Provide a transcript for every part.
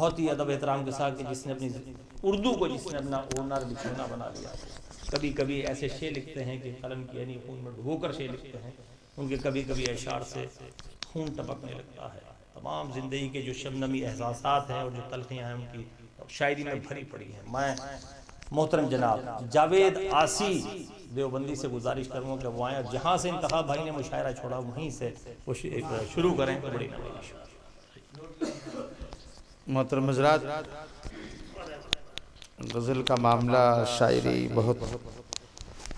बहुत ही अदब एहतराम के साथ कि जिसने अपनी उर्दू को जिसने अपना ओनर बिछोना बना लिया। कभी कभी ऐसे शेर लिखते हैं कि कलम की यानी खून में डुबोकर शेर लिखते हैं, उनके कभी कभी अशार से खून टपकने लगता है। तमाम ज़िंदगी के जो शबनमी एहसासात हैं और जो तलखियाँ हैं उनकी शायरी में भरी पड़ी हैं। मैं मोहतरम जनाब जावेद आसी देवबंदी से गुजारिश करूँगा कि वो आएँ, जहाँ से इंतखा भाई ने मुशायरा छोड़ा वहीं से वो शुरू करें। बड़ी नवाज़ मोहतरम हज़रात, गज़ल का मामला, शायरी बहुत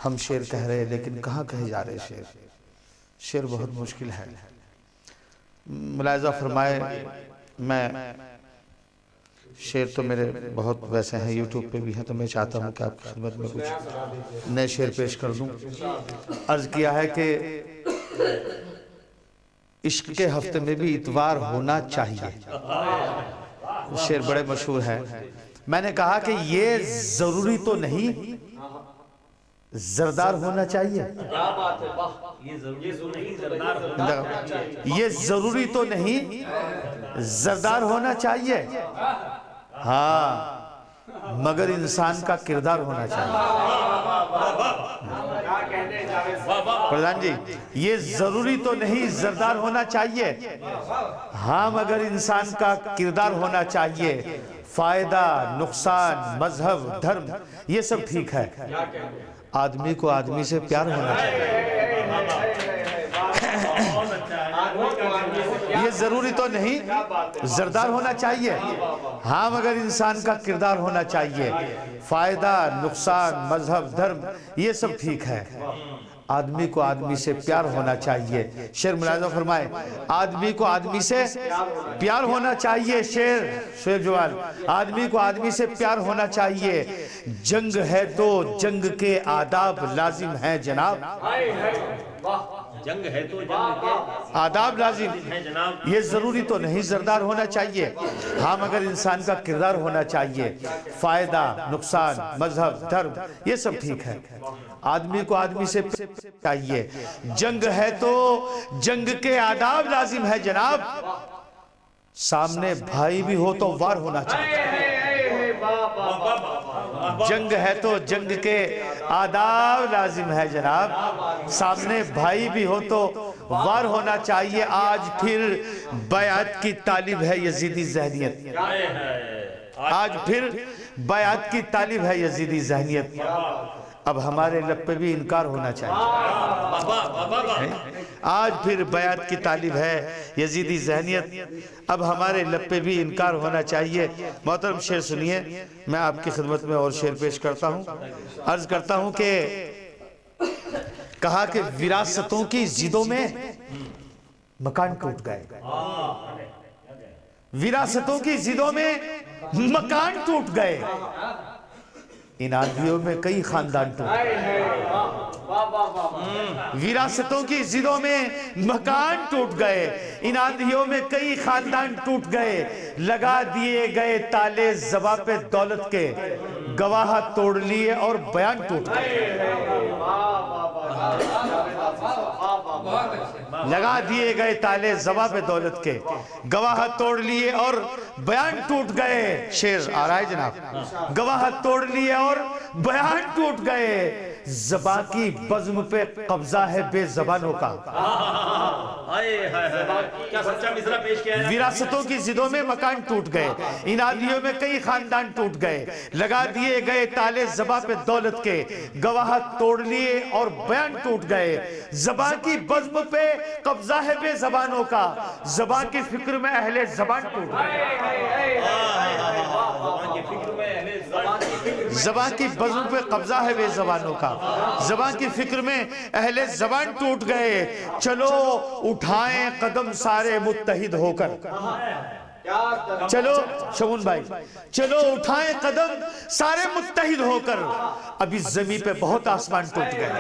हम शेर कह रहे हैं, लेकिन कहाँ कहे जा रहे शेर। शेर बहुत मुश्किल है। मुलाहिज़ा फरमाए, मैं शेर तो मेरे बहुत वैसे हैं, यूट्यूब पे भी हैं, तो मैं चाहता हूँ कि आपकी खिदमत में कुछ नए शेर पेश कर दूँ। अर्ज़ किया है कि इश्क के हफ्ते में भी इतवार होना चाहिए। शेर बड़े मशहूर है। मैंने कहा कि ये जरूरी तो नहीं जरदार होना चाहिए, ये जरूरी तो नहीं जरदार होना चाहिए, हाँ मगर इंसान का किरदार होना चाहिए। प्रधान जी, ये जरूरी तो नहीं जरदार होना चाहिए, हाँ मगर इंसान का किरदार होना चाहिए। फायदा, नुकसान, मजहब, धर्म ये सब ठीक है, आदमी को आदमी से प्यार होना चाहिए। ये जरूरी तो नहीं जरदार होना चाहिए, हाँ मगर इंसान का किरदार होना चाहिए। फायदा, नुकसान, मजहब, धर्म ये सब ठीक है, आदमी को आदमी से प्यार होना चाहिए। शेर मुलाहिज़ा फरमाए, आदमी को आदमी से प्यार होना चाहिए। शेर शेर जवान, आदमी को आदमी से प्यार होना चाहिए। जंग है तो जंग के आदाब लाजिम है जनाब, जंग है तो जंग के आदाब लाजिम है जनाब। ये जरूरी तो नहीं जरदार होना चाहिए, हाँ मगर इंसान का किरदार होना चाहिए। फायदा, नुकसान, मजहब, धर्म ये सब ठीक है, आदमी को आदमी से चाहिए। जंग है तो जंग के आदाब लाजिम है जनाब, सामने भाई भी हो तो वार होना चाहिए। जंग है तो जंग के आदाब लाजिम है जनाब, सामने भाई भी हो तो वार होना चाहिए। आज फिर बयात की तालिब है यजीदी जहनियत, आज फिर बयात की तालिब है यजीदी जहनियत, अब हमारे लब पे भी इनकार होना चाहिए। आज फिर बयात की तालिब है यजीदी जहनियत, अब हमारे लब पे भी इनकार होना चाहिए। मोहतरम शेर सुनिए, मैं आपकी खिदमत में और शेर पेश करता हूँ। अर्ज करता हूँ कि कहा कि विरासतों की जिदों में मकान टूट गए, विरासतों की जिदों में मकान टूट गए, इन आंधियों में कई खानदान टूट गए। विरासतों की जिदों में मकान टूट गए, इन आंधियों में कई खानदान टूट गए, लगा दिए गए ताले ज़बां पे दौलत के, गवाह तोड़ लिए और बयान टूट गए। लगा दिए गए ताले ज़बां पे दौलत के, गवाह तोड़ लिए और बयान टूट गए। शेर आ रहा है जनाब, गवाह तोड़ लिए और बयान टूट गए, ज़बां की बज़्म पे कब्जा है बेज़बानों का। क्या सच्चा मिसरा पेश किया है। विरासतों की जिदों में मकान टूट गए, इन आदियों में कई खानदान टूट गए, लगा दिए गए ताले ज़बां पे दौलत के, गवाह तोड़ लिए और बयान टूट गए, ज़बां की बज़्म पे कब्जा है बेज़बानों का, ज़बां की फिक्र में अहले ज़बान टूट गए। ज़बां की बज़्म पे कब्जा है बेज़बानों का, ज़बां की फिक्र में अहले ज़बान टूट गए। चलो उठाएं कदम सारे मुत्तहिद होकर, चलो शगुन भाई, चलो उठाएं कदम सारे मुत्तहिद होकर, अभी ज़मीन पे बहुत आसमान टूट गए।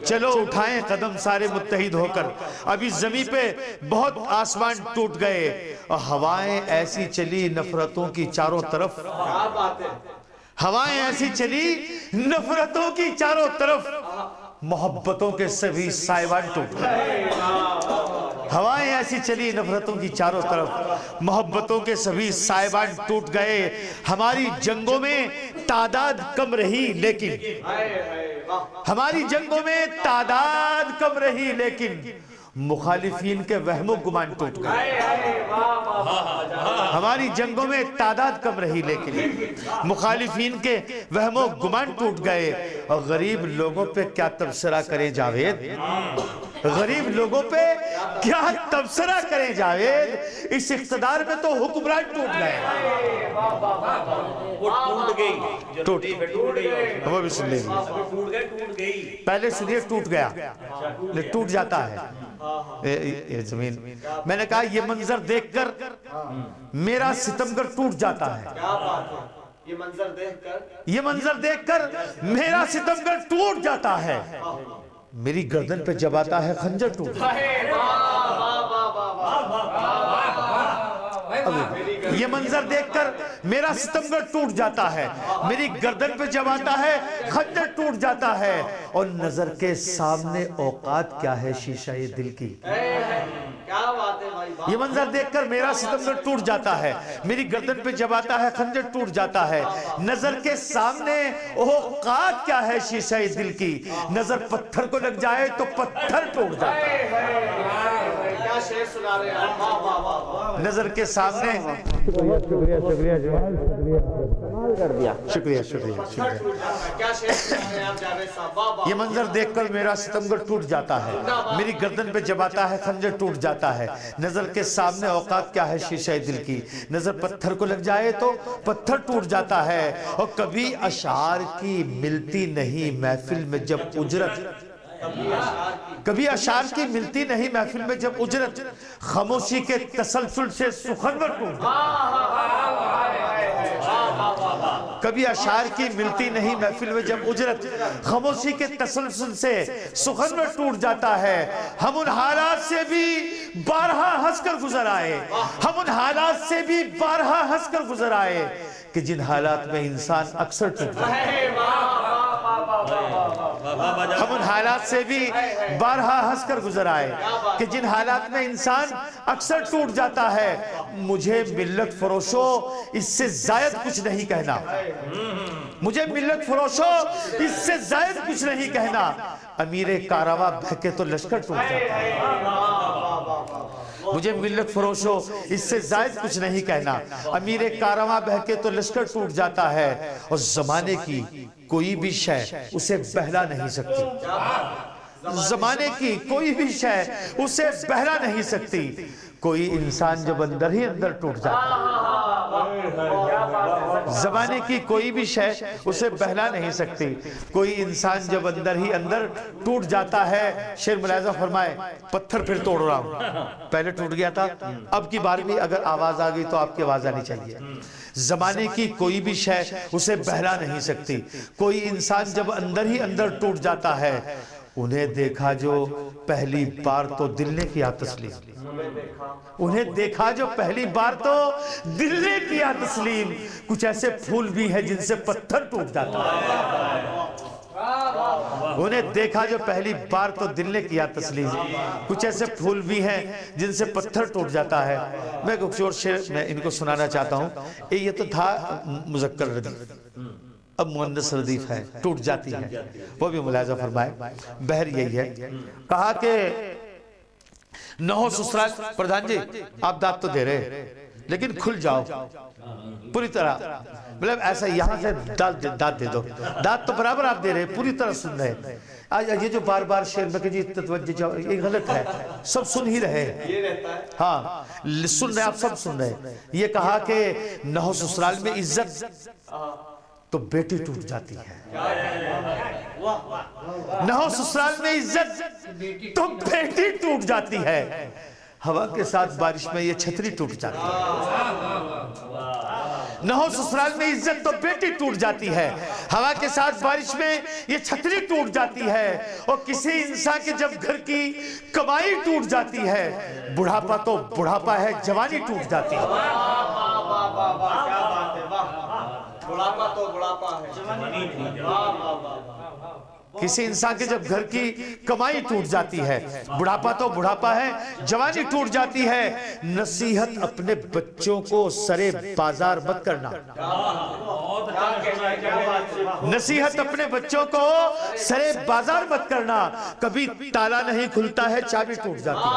चलो उठाएं कदम सारे मुत्तहिद होकर, अभी ज़मीन पे बहुत आसमान टूट गए, और हवाएं ऐसी चली नफरतों की चारों तरफ, हवाएं ऐसी चली नफरतों की चारों तरफ, मोहब्बतों के सभी साइवान टूट गए। हवाएं ऐसी चली नफरतों की चारों तरफ, मोहब्बतों के सभी साहिबान टूट गए। हमारी जंगों में तादाद कम रही लेकिन, हमारी जंगों में तादाद कम रही लेकिन मुखालिफीन के वहमो गुमान टूट गए। हमारी जंगों में तादाद कम रही लेकिन मुखालिफीन के वहमो गुमान टूट गए। और गरीब लोगों पे क्या तबसरा करे जावेद, गरीब लोगों पे क्या तबसरा करे जावेद। इस इख्तिदार में तो हुक्मरान टूट गए। वो टूट गई, टूट गई, वो भी सुन लीजिए, टूट गई। पहले सुनिए, टूट गया, टूट जाता है ये जमीन। मैंने कहा ये मंजर देखकर मेरा सितमगर टूट जाता है। ये मंजर देखकर, ये मंजर देखकर मेरा सितमगर टूट जाता है। मेरी गर्दन पे जब आता है खंजर टूट जाता है। ये मंजर देखकर मेरा सितमगर टूट जाता है। मेरी गर्दन पे जब आता है खंजर टूट जाता है। और नजर के सामने औकात क्या है शीशा ये दिल की। क्या बात है भाई। ये मंजर देखकर मेरा सितमगर टूट जाता है। मेरी गर्दन पे जब आता है खंजर टूट जाता है। नजर के सामने औकात क्या है शीशा ये दिल की। नजर पत्थर को लग जाए तो पत्थर टूट जाता है। क्या शेर सुना रहे हैं आप। नजर के सामने, शुक्रिया शुक्रिया शुक्रिया। क्या शेर सुना रहे हैं आप जावेद साहब। ये मंजर देखकर मेरा सितमगर टूट जाता है। मेरी गर्दन पे जब आता है खंजर टूट जाता है। नजर के सामने औकात क्या है शीशे दिल की। नजर पत्थर को लग जाए तो पत्थर टूट जाता है। और कभी अशार की मिलती नहीं महफिल में जब उजरत, कभी अशार की मिलती नहीं महफिल में जब उजरत। खामोशी के तसलसल से सुखनवर टूट कभी अशार की मिलती नहीं महफिल में जब उजरत। खामोशी के तसलसल से सुखनवर टूट जाता है। हम उन हालात से भी बारहा हंसकर गुजर आए। हम उन हालात से भी बारहा हंसकर गुजर आए कि जिन हालात में इंसान अक्सर टूट जाता है। हम उन हालात से भी बारहा हंसकर गुजर आए कि जिन हालात में इंसान अक्सर टूट जाता है। मुझे मिल्लत फरोशो इससे जायद कुछ नहीं कहना। मुझे मिल्लत फरोशो इससे जायद कुछ नहीं कहना। अमीरे कारवा बहके तो लश्कर टूट जाता है। मुझे मिल्लत फरोशो इससे जायद कुछ नहीं कहना। अमीरे कारवा बहके तो लश्कर टूट जाता है। और जमाने की कोई भी शय उसे बहला नहीं सकती। जमाने की कोई भी शय उसे बहला नहीं सकती। कोई इंसान जब अंदर ही अंदर टूट जाता है। जमाने की कोई भी शय उसे बहला नहीं सकती। कोई इंसान जब अंदर ही अंदर टूट जाता है। शेर मुलाहिजा फरमाए, पत्थर फिर तोड़ रहा हूं। पहले टूट गया था, अब की बार भी अगर आवाज आ गई तो आपकी आवाज आनी चाहिए। जमाने की कोई भी शय उसे बहला नहीं सकती। कोई इंसान जब अंदर ही अंदर टूट जाता है। उन्हें देखा जो पहली बार तो दिल ने किया तस्लीम। उन्हें देखा जो पहली बार तो दिल ने किया तस्लीम। कुछ ऐसे फूल भी हैं जिनसे पत्थर टूट जाता है। उन्हें देखा जो पहली बार तो दिल ने किया तस्लीम। कुछ ऐसे फूल भी हैं जिनसे पत्थर टूट जाता है। मैं कुछ और शेर मैं इनको सुनाना चाहता हूँ। ये तो था मुज़क्कर रदीफ, अब मुअन्नस रदीफ है, टूट जाती है। वो भी मुलाहिजा फरमाए। बहर यही है, कहा कि नहो ससुराल। प्रधान जी आप दाद तो दे रहे लेकिन खुल जाओ पूरी तरह। मतलब ऐसा यहाँ से दाद दे दो। दाद तो बराबर आप दे रहे, पूरी तरह सुन रहे। आज ये जो बार बार शेर में जी तवज्जो ये गलत है। सब सुन ही रहे हैं। हाँ सुन रहे, आप सब सुन रहे। ये कहा कि नहो ससुराल में इज्जत तो बेटी टूट जाती है। नहो ससुराल में इज्जत तो बेटी टूट जाती है। हवा के साथ बारिश में ये छतरी टूट जाती है। नहो ससुराल में इज्जत तो बेटी टूट जाती है। हवा के साथ बारिश में ये छतरी टूट जाती है। और किसी इंसान के जब घर की कमाई टूट जाती है। बुढ़ापा तो बुढ़ापा है, जवानी टूट जाती है। बुढ़ापा तो बुढ़ापा है, किसी इंसान के जब घर की कमाई टूट जाती है, बुढ़ापा तो बुढ़ापा है, जवानी टूट जाती है, नसीहत अपने बच्चों को सरे बाजार मत करना। नसीहत अपने बच्चों को सरे बाजार मत करना। कभी ताला नहीं खुलता है, चाबी टूट जाती है।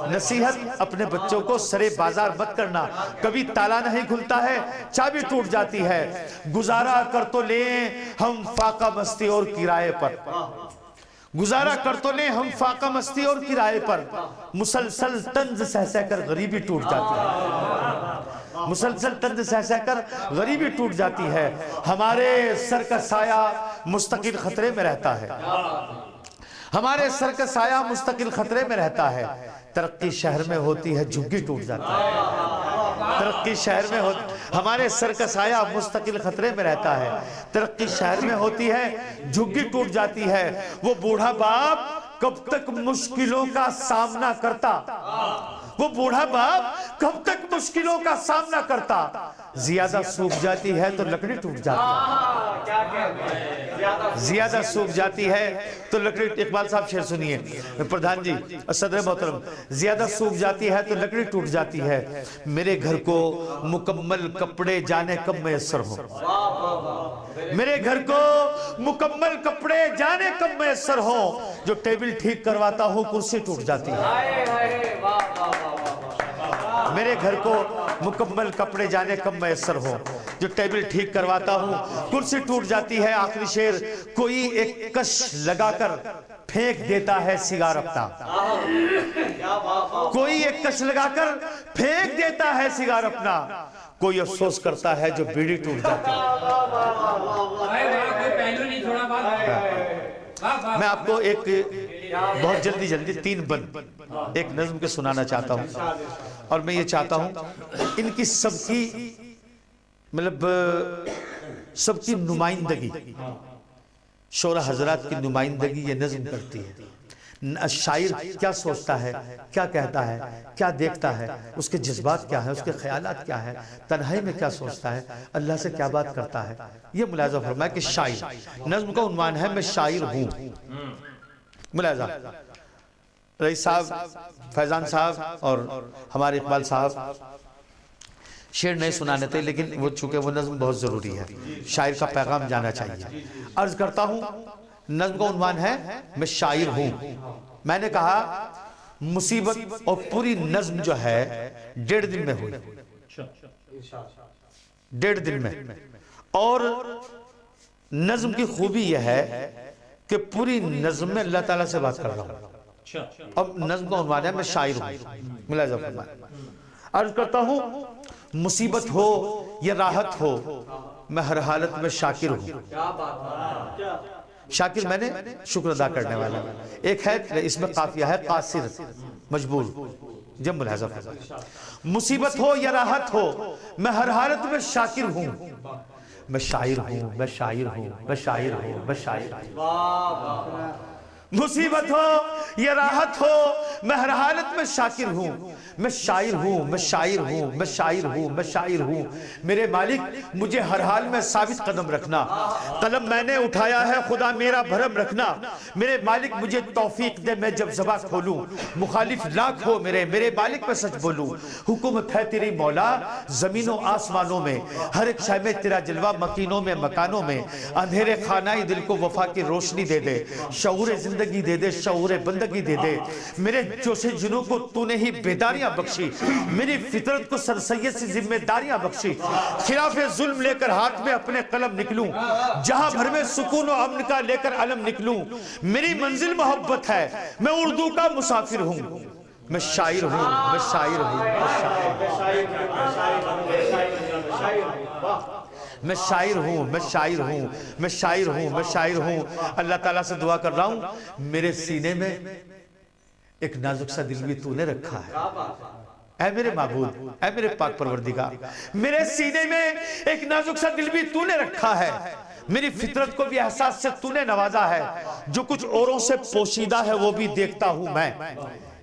नसीहत अपने बच्चों को सरे बाजार मत करना। कभी ताला नहीं खुलता है, चाबी टूट जाती है। गुजारा कर तो ले हम फाका मस्ती और किराए पर, गुजारा कर तो ले हम फाका मस्ती और किराए पर। मुसलसल तंज सह सहकर गरीबी टूट जाती है, मुसलसल तंज सह सहकर गरीबी टूट जाती है। हमारे सर का साया मुस्तकिल खतरे में रहता है, हमारे सर का साया मुस्तकिल खतरे में रहता है। तरक्की शहर में होती है, झुग्गी टूट जाती है। तरक्की शहर में हमारे सर का साया मुस्तकिल खतरे में रहता है। तरक्की शहर में होती है, झुग्गी टूट जाती है। वो बूढ़ा बाप कब तक मुश्किलों का सामना करता, वो बूढ़ा बाप कब तक मुश्किलों का सामना करता। ज्यादा सूख जाती है तो लकड़ी टूट जाती है, ज्यादा सूख जाती है तो लकड़ी। इकबाल साहब शेर सुनिए, प्रधान जी, सदर मोहतरम। ज्यादा सूख जाती है तो लकड़ी टूट जाती है। मेरे घर को मुकम्मल कपड़े जाने कब मैसर हो, मेरे घर को मुकम्मल कपड़े जाने कब मैसर हो। जो टेबल ठीक करवाता हूँ कुर्सी टूट जाती है। मेरे घर को मुकम्मल कपड़े जाने कब मैसर हो, जो टेबल ठीक करवाता हूँ कुर्सी टूट जाती है। आखिरी शेर, कोई एक कश लगाकर फेंक देता है सिगार अपना, कोई एक कश लगाकर फेंक देता है सिगार अपना। कोई अफसोस करता है जो बीड़ी टूट जाती है। मैं आपको एक बहुत जल्दी जल्दी 3 बंद एक नज्म के सुनाना चाहता हूं, और मैं ये चाहता हूं इनकी सबकी मतलब सबकी नुमाइंदगी, शोरा हजरात की नुमाइंदगी ये नज्म करती है। शायर क्या सोचता है, क्या कहता है, क्या देखता है, उसके जज्बात क्या है, उसके ख्यालात क्या है, तन्हाई में क्या सोचता है, अल्लाह से क्या बात करता है, ये मुलाजा फरमाया कि शायर। नज्म का उन्वान है मैं शायर हूँ। मुलाजा रईस साहब, फैजान साहब और हमारे इकबाल साहब शेर नहीं सुनाने थे, लेकिन वो चूंकि वो नज्म बहुत जरूरी है, शायर का पैगाम जाना चाहिए। अर्ज करता हूँ, नज्म का उन्वान है मैं शायर हूँ। मैंने कहा मुसीबत और पूरी नज्म जो है 1.5 दिन में हुई, 1.5 दिन में। और नज्म की खूबी यह है कि पूरी नज्म में अल्लाह ताला से बात कर रहा हूँ। अब नज्म का उन्वान है मैं शायर हूँ। मुलाजा फरमाए, अर्ज करता हूँ मुसीबत हो या राहत हो, मैं हर हालत में शाकिर हूँ। शाकिर मैंने शुक्र अदा करने वाला। एक है इसमें काफिया है कासिर मजबूर। जब मुलाजा फरमाए, मुसीबत हो या राहत हो, मैं हर हालत में शाकिर हूँ। मैं शायर हूँ, मैं शायर हूँ, मैं शायर हूँ, मैं शायर हूँ। मुसीबत हो या राहत हो, मैं हर हालत में शाकिर हूँ। मैं शायर हूँ, मैं शायर हूँ, मैं शायर हूँ, मैं शायर हूँ। मेरे मालिक मुझे हर हाल में साबित कदम रखना। कलम मैंने उठाया है, खुदा मेरा भरम रखना। मेरे मालिक मुझे तौफीक दे, मैं जब ज़बान खोलूँ मुखालिफ लाख हो मेरे मालिक पे सच बोलूँ। हुकूमत है तेरी मौला ज़मीनों आसमानों में, हर एक शय में तेरा जलवा मकीनों में मकानों में। अंधेरे खानाई दिल को वफा की रोशनी दे दे, शऊर जिंदगी दे दे, शऊर बंदगी दे दे। मेरे जोशे जुनू को तूने ही बेदारियां बख्शी, मेरी फितरत को सरसैयद से जिम्मेदारियां बख्शी। खिलाफ जुल्म लेकर हाथ में अपने कलम निकलूं, जहां भर में सुकून और अमन का लेकर अलम निकलूं। मेरी मंजिल मोहब्बत है, मैं उर्दू का मुसाफिर हूं। मैं शायर हूं, मैं शायर हूं, मैं शायर हूँ, मैं शायर हूँ, मैं शायर हूँ, मैं शायर हूँ। अल्लाह ताला से दुआ कर रहा हूँ, मेरे सीने में एक नाजुक सा दिल भी तूने रखा है। ऐ मेरे माबूद, ऐ मेरे पाक परवरदिगार, मेरे सीने में एक नाजुक सा दिल भी तूने रखा है। मेरी फितरत को भी एहसास से तूने नवाजा है। जो कुछ औरों से पोशीदा है वो भी देखता हूँ मैं।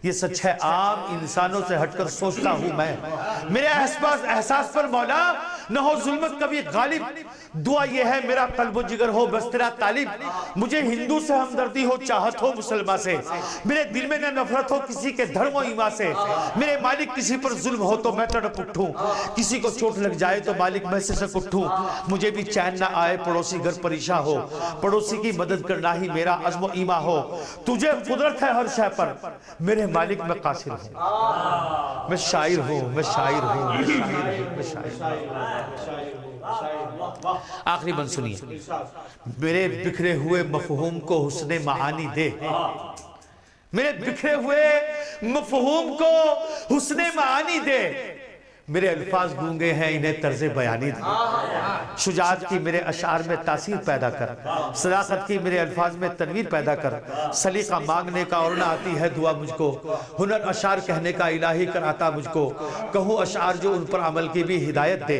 ये सच है, आम इंसानों से हटकर सोचता हूं मैं। मेरे एहसास पर मौला न हो जुल्मत कभी गालिब, दुआ ये है मेरा कल्बो जिगर हो बस तेरा तालिब। मुझे हिंदू से हमदर्दी हो, चाहत हो मुसलमान से, मेरे दिल में न नफरत हो किसी के धर्म और ईमान से। मेरे मालिक किसी पर जुल्म हो तो मैं तड़प उठूं, किसी को चोट लग जाए तो मालिक मैं से सक उठूं। मुझे भी चैन ना आए पड़ोसी घर परेशान हो, पड़ोसी की मदद करना ही मेरा अज़्म ईमान हो। तुझे कुदरत है हर शय पर, मेरे मालिक मैं कासिर हूँ। मैं शायर हूँ, मैं शायर हूँ, मैं शायर हूँ। आखिरी बंद सुनिए। मेरे बिखरे हुए मफहूम को हुस्ने मानी दे, मेरे बिखरे हुए मफहूम को हुस्ने मानी दे। मेरे अल्फाज गूंगे हैं इन्हें तर्ज़े बयानी दे। शुजाअत की मेरे अशार में तासीर पैदा कर, सदाकत की मेरे अल्फाज में तनवीर पैदा कर। सलीका मांगने का और ना आती है दुआ मुझको, हुनर अशार कहने का इलाही कर आता मुझको। कहूँ अशार जो उन पर अमल की भी हिदायत दे,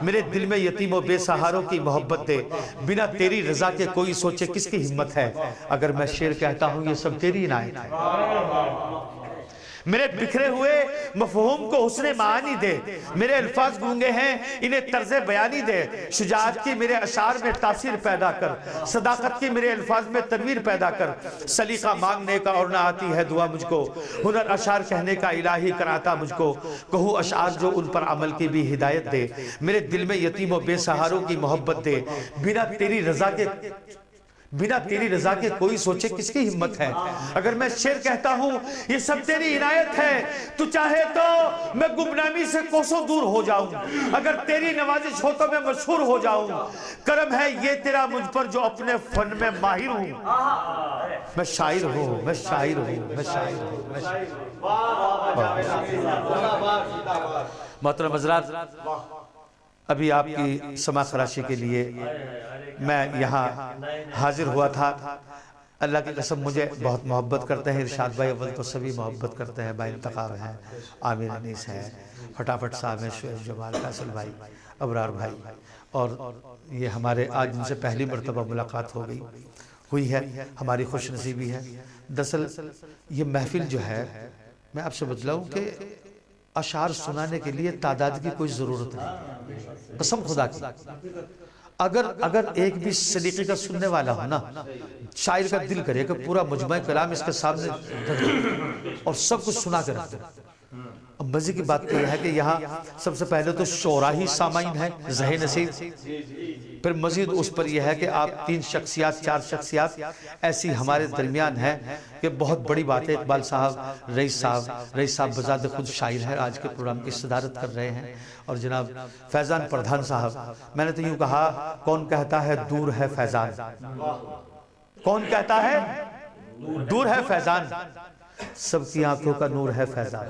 मेरे दिल में यतीमों बेसहारों की मोहब्बत दे। बिना तेरी रजा के कोई सोचे किसकी हिम्मत है, अगर मैं शेर कहता हूँ ये सब तेरी इनायत है। मेरे बिखरे हुए मफहूम को हुस्ने मानी दे, मेरे अल्फाज गूंगे हैं इन्हें तर्ज़े बयानी दे। शुजाअत की मेरे अशार में तासीर पैदा कर, सदाकत की मेरे अल्फाज में तनवीर पैदा कर। सलीका मांगने का और ना आती है दुआ मुझको, हुनर अशार कहने का इलाही कराता मुझको। कहूँ अशार जो उन पर अमल की भी हिदायत दे, मेरे दिल में यतीमों बेसहारों की मोहब्बत दे। बिना तेरी रजा के कोई सोचे किसकी हिम्मत है, अगर मैं शेर कहता हूं ये सब तेरी इनायत है। तू चाहे तो मैं गुमनामी से कोसों दूर हो जाऊं, अगर तेरी नवाजिश हो तो मैं मशहूर हो जाऊं। करम है ये तेरा मुझ पर जो अपने फन में माहिर हूं। मैं शायर हूं, मैं शायर हूं, मैं शायर हूं, मैं शायर हूं। मोहतरम हज़रात, अभी आपकी समा खराशी के लिए मैं यहाँ हाजिर हुआ था। अल्लाह की कसम मुझे बहुत मोहब्बत करते हैं इरशाद भाई, अव्वल तो सभी मोहब्बत करते हैं। भाई इंतखाब हैं, आमिर अनीस है, फटाफट साहब हैं, शुएब जमाल, फैसल भाई, अबरार भाई, और ये हमारे आज इनसे पहली मरतबा मुलाकात हुई है, हमारी खुश नसीबी है। दरअसल ये महफिल जो है, मैं आपसे बतलाऊँ कि अशार सुनाने के लिए तादाद की कोई ज़रूरत नहीं, कसम खुदा की। अगर एक भी सलीके का सुनने वाला हो ना, शायर का दिल करे कि पूरा मुजमा कलाम इसके सामने रख दो और सब कुछ सुना कर रख दो। अब मजे की बात तो यह है कि यहाँ सबसे पहले तो शोरा ही सामाइन है, ज़हे नसीब, फिर मजीद उस पर यह है कि आप 3 शख्सियात 4 शख्सियात ऐसी हमारे दरमियान है कि बहुत बड़ी बात है। इकबाल साहब, रईस साहब बजाते खुद शायर है, आज के प्रोग्राम की सदारत कर रहे हैं। और जनाब फैज़ान प्रधान साहब, मैंने तो यूँ कहा, कौन कहता है दूर है फैज़ान, कौन कहता है दूर है फैज़ान, सबकी आंखों का नूर है फैज़ान।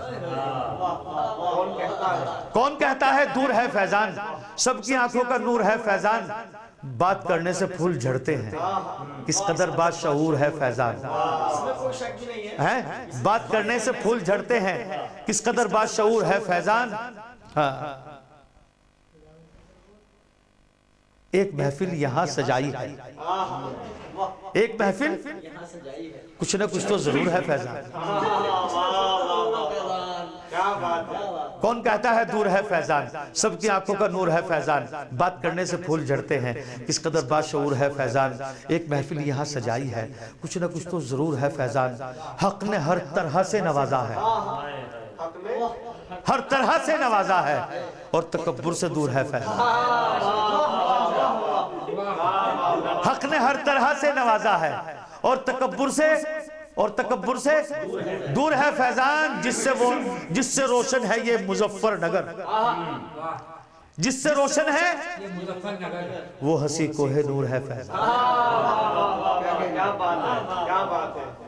कौन कहता है दूर है फैज़ान, सबकी आंखों का नूर है फैज़ान। बात करने से फूल झड़ते हैं, किस कदर बाशऊर है फैज़ान। है बात करने से फूल झड़ते हैं, किस कदर बाशऊर है फैज़ान। हाँ, एक महफिल यहाँ सजाई है, एक महफिल कुछ न कुछ तो जरूर है फैज़ान। कौन कहता है दूर है फैज़ान, सबकी आंखों का नूर है फैज़ान। बात करने से फूल झड़ते हैं, किस कदर बाशऊर है फैज़ान। एक महफिल यहाँ सजाई है, कुछ न कुछ तो जरूर है फैज़ान। हक ने हर तरह से नवाजा है, हर तरह से नवाजा है, और तकब्बुर से दूर है फैज़ान। हक ने हर तरह से नवाजा है, और तकब्बुर से दूर है फैज़ान। जिससे रोशन है ये मुजफ्फरनगर, जिससे रोशन है वो हंसी कोहे नूर है फैज़ान। क्या बात है, क्या बात है।